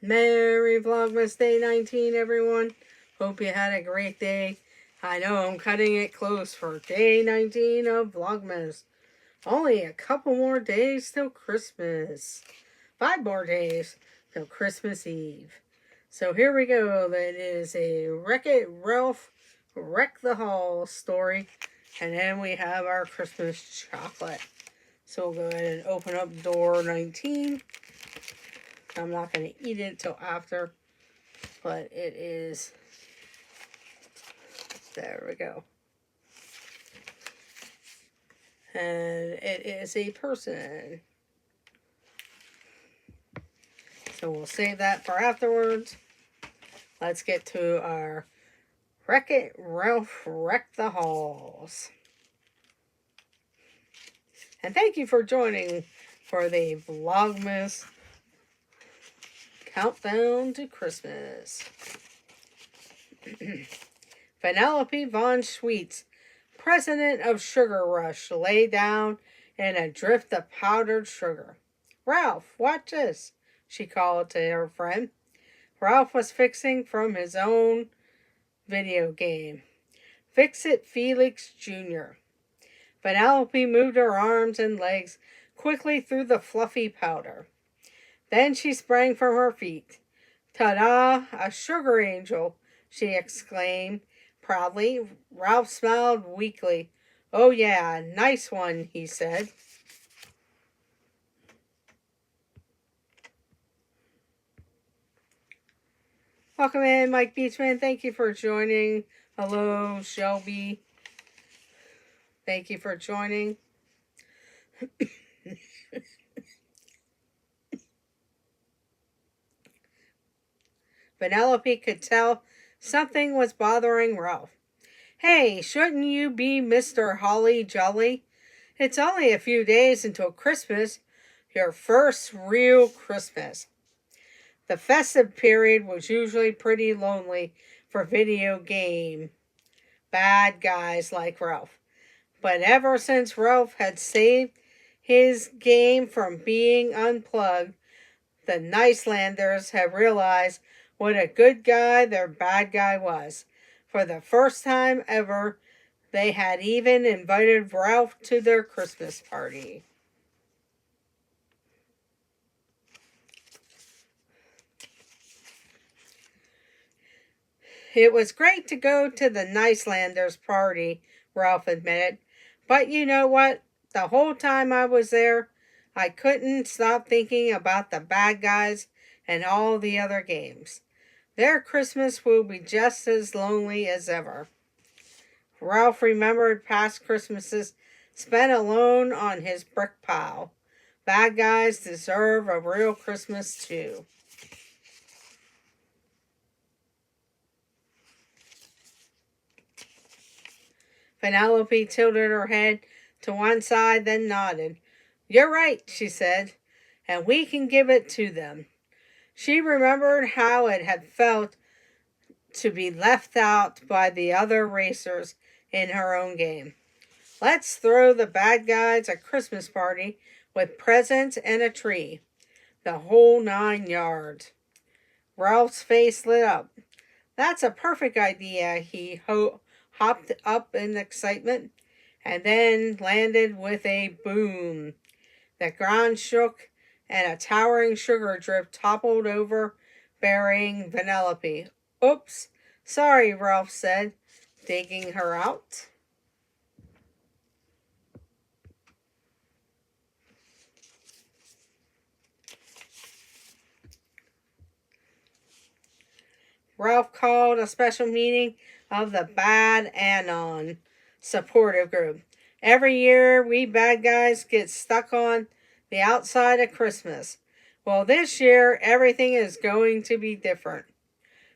Merry Vlogmas Day 19, everyone. Hope you had a great day. I know I'm cutting it close for day 19 of Vlogmas. Only a couple more days till Christmas. 5 more days till Christmas Eve. So here we go. That is a Wreck-It Ralph Wreck the Hall story. And then we have our Christmas chocolate. So we'll go ahead and open up door 19. I'm not going to eat it till after, but it is, there we go. And it is a person. So we'll save that for afterwards. Let's get to our Wreck-It Ralph Wreck the Halls. And thank you for joining for the Vlogmas Countdown to Christmas. Vanellope von Schweetz, president of Sugar Rush, lay down in a drift of powdered sugar. "Ralph, watch this," she called to her friend. Ralph was fixing from his own video game, Fix-It Felix Jr. Vanellope moved her arms and legs quickly through the fluffy powder. Then she sprang from her feet. "Ta-da, a sugar angel," she exclaimed proudly. Ralph smiled weakly. "Oh yeah, nice one," he said. Welcome in, Mike Beachman. Thank you for joining. Hello, Shelby. Thank you for joining. Vanellope could tell something was bothering Ralph. "Hey, shouldn't you be Mr. Holly Jolly? It's only a few days until Christmas, your first real Christmas." The festive period was usually pretty lonely for video game bad guys like Ralph. But ever since Ralph had saved his game from being unplugged, the Nicelanders have realized what a good guy their bad guy was. For the first time ever, they had even invited Ralph to their Christmas party. "It was great to go to the Nicelanders' party," Ralph admitted. "But you know what? The whole time I was there, I couldn't stop thinking about the bad guys and all the other games. Their Christmas will be just as lonely as ever." Ralph remembered past Christmases spent alone on his brick pile. Bad guys deserve a real Christmas too. Vanellope tilted her head to one side, then nodded. "You're right," she said, "and we can give it to them." She remembered how it had felt to be left out by the other racers in her own game. "Let's throw the bad guys a Christmas party with presents and a tree. The whole 9 yards. Ralph's face lit up. "That's a perfect idea." He hopped up in excitement and then landed with a boom. The ground shook and a towering sugar drift toppled over, burying Vanellope. "Oops, sorry," Ralph said, digging her out. Ralph called a special meeting of the Bad Anon supportive group. "Every year, we bad guys get stuck on the outside of Christmas. Well, this year, everything is going to be different."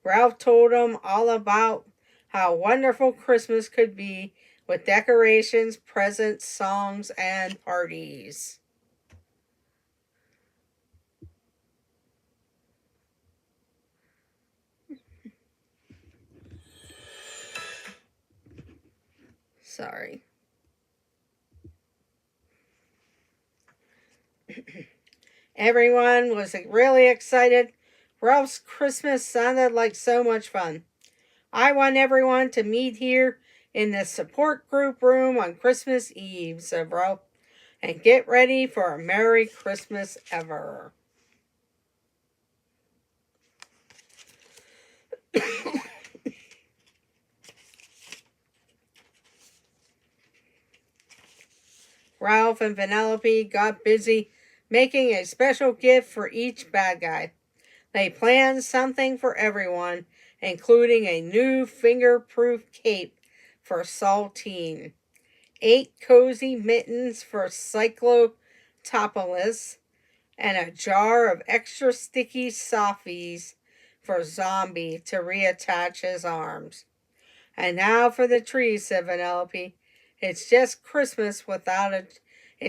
Ralph told them all about how wonderful Christmas could be with decorations, presents, songs, and parties. Sorry. Everyone was really excited Ralph's Christmas sounded like so much fun. I want everyone to meet here in the support group room on Christmas Eve, said Ralph, and get ready for a Merry Christmas ever. Ralph and Vanellope got busy making a special gift for each bad guy. They planned something for everyone, including a new finger-proof cape for Saltine, 8 cozy mittens for Cyclotopolis, and a jar of extra sticky softies for Zombie to reattach his arms. And now for the tree, said Vanellope. It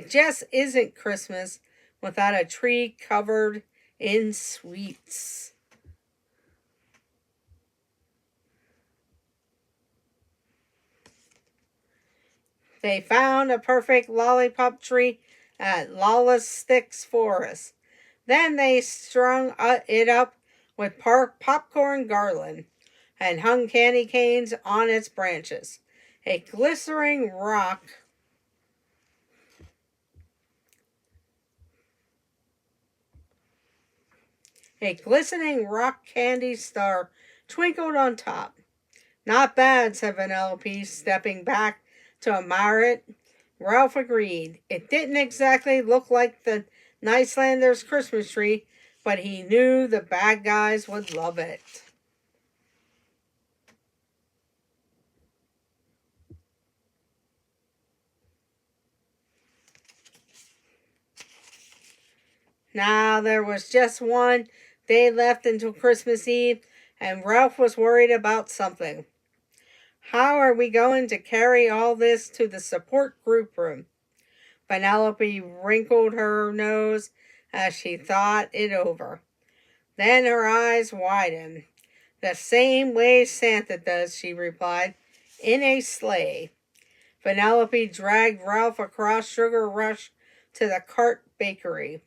just isn't Christmas without a tree covered in sweets. They found a perfect lollipop tree at Lawless Sticks Forest. Then they strung it up with popcorn garland and hung candy canes on its branches. A glistening rock candy star twinkled on top. Not bad, said Vanellope, stepping back to admire it. Ralph agreed. It didn't exactly look like the Nicelanders' Christmas tree, but he knew the bad guys would love it. Now there was just one day left until Christmas Eve, and Ralph was worried about something. How are we going to carry all this to the support group room? Vanellope wrinkled her nose as she thought it over. Then her eyes widened. The same way Santa does, she replied, in a sleigh. Vanellope dragged Ralph across Sugar Rush to the Cart Bakery.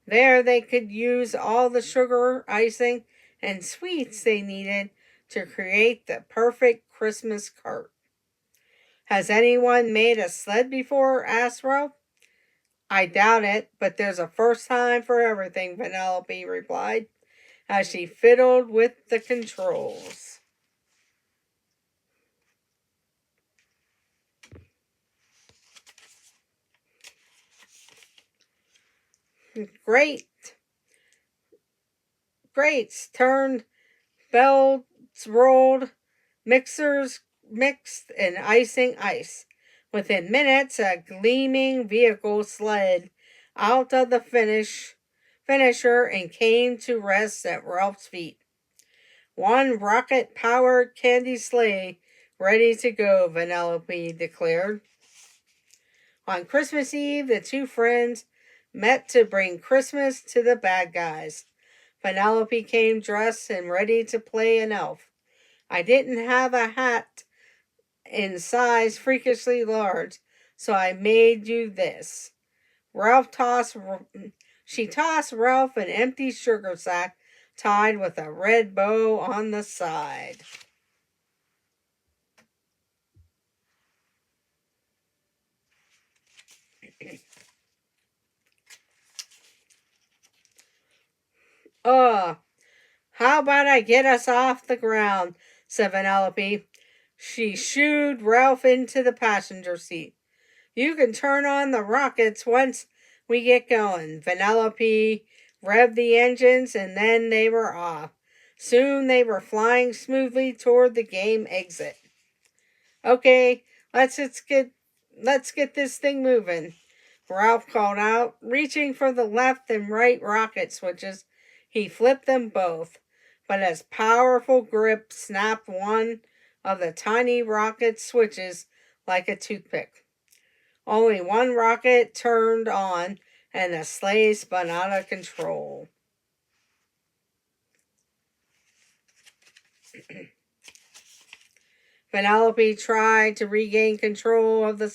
There they could use all the sugar, icing, and sweets they needed to create the perfect Christmas cart. Has anyone made a sled before? Asked Ralph. I doubt it, but there's a first time for everything, Vanellope replied, as she fiddled with the controls. Grates turned, bells rolled, mixers mixed, and icing ice. Within minutes, a gleaming vehicle slid out of the finisher and came to rest at Ralph's feet. One rocket-powered candy sleigh ready to go, Vanellope declared. On Christmas Eve, the two friends met to bring Christmas to the bad guys. Vanellope came dressed and ready to play an elf. I didn't have a hat in size freakishly large, so I made you this. She tossed Ralph an empty sugar sack tied with a red bow on the side. How about I get us off the ground, said Vanellope. She shooed Ralph into the passenger seat. You can turn on the rockets once we get going. Vanellope revved the engines and then they were off. Soon they were flying smoothly toward the game exit. Okay, let's get this thing moving, Ralph called out. Reaching for the left and right rocket switches, he flipped them both, but his powerful grip snapped one of the tiny rocket switches like a toothpick. Only one rocket turned on, and the sleigh spun out of control. Vanellope tried to regain control of the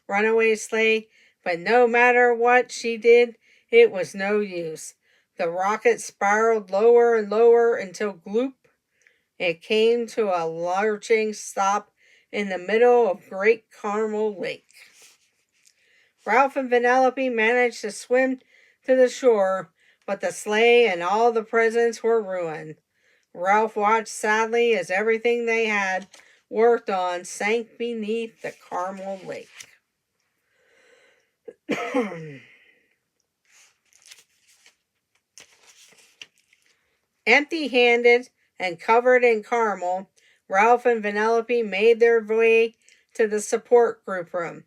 runaway sleigh, but no matter what she did, it was no use. The rocket spiraled lower and lower until gloop, it came to a lurching stop in the middle of Great Carmel Lake. Ralph and Vanellope managed to swim to the shore, but the sleigh and all the presents were ruined. Ralph watched sadly as everything they had worked on sank beneath the Carmel Lake. Empty-handed and covered in caramel, Ralph and Vanellope made their way to the support group room.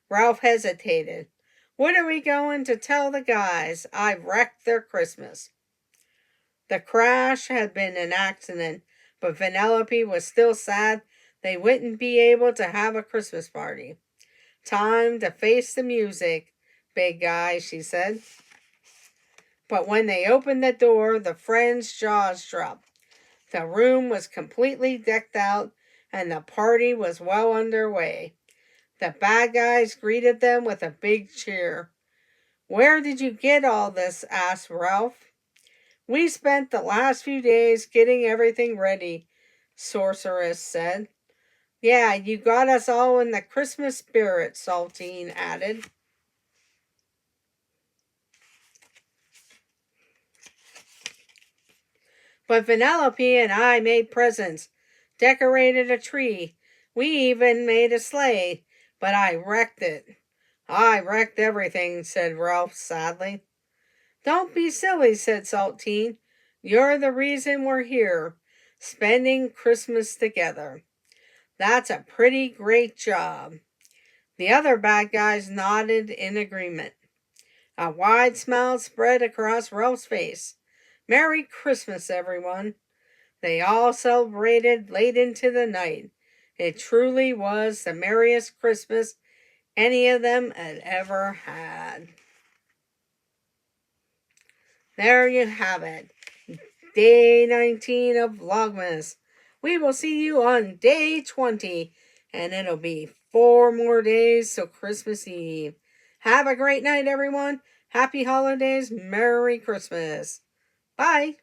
Ralph hesitated. What are we going to tell the guys? I wrecked their Christmas. The crash had been an accident, but Vanellope was still sad they wouldn't be able to have a Christmas party. Time to face the music, big guy, she said. But when they opened the door, the friends' jaws dropped. The room was completely decked out, and the party was well underway. The bad guys greeted them with a big cheer. Where did you get all this? Asked Ralph. We spent the last few days getting everything ready, Sorceress said. Yeah, you got us all in the Christmas spirit, Saltine added. But Vanellope and I made presents, decorated a tree. We even made a sleigh, but I wrecked it. I wrecked everything, said Ralph sadly. Don't be silly, said Saltine. You're the reason we're here, spending Christmas together. That's a pretty great job. The other bad guys nodded in agreement. A wide smile spread across Ralph's face. Merry Christmas, everyone. They all celebrated late into the night. It truly was the merriest Christmas any of them had ever had. There you have it. Day 19 of Vlogmas. We will see you on day 20, and it'll be 4 more days till Christmas Eve. Have a great night, everyone. Happy holidays. Merry Christmas. Bye.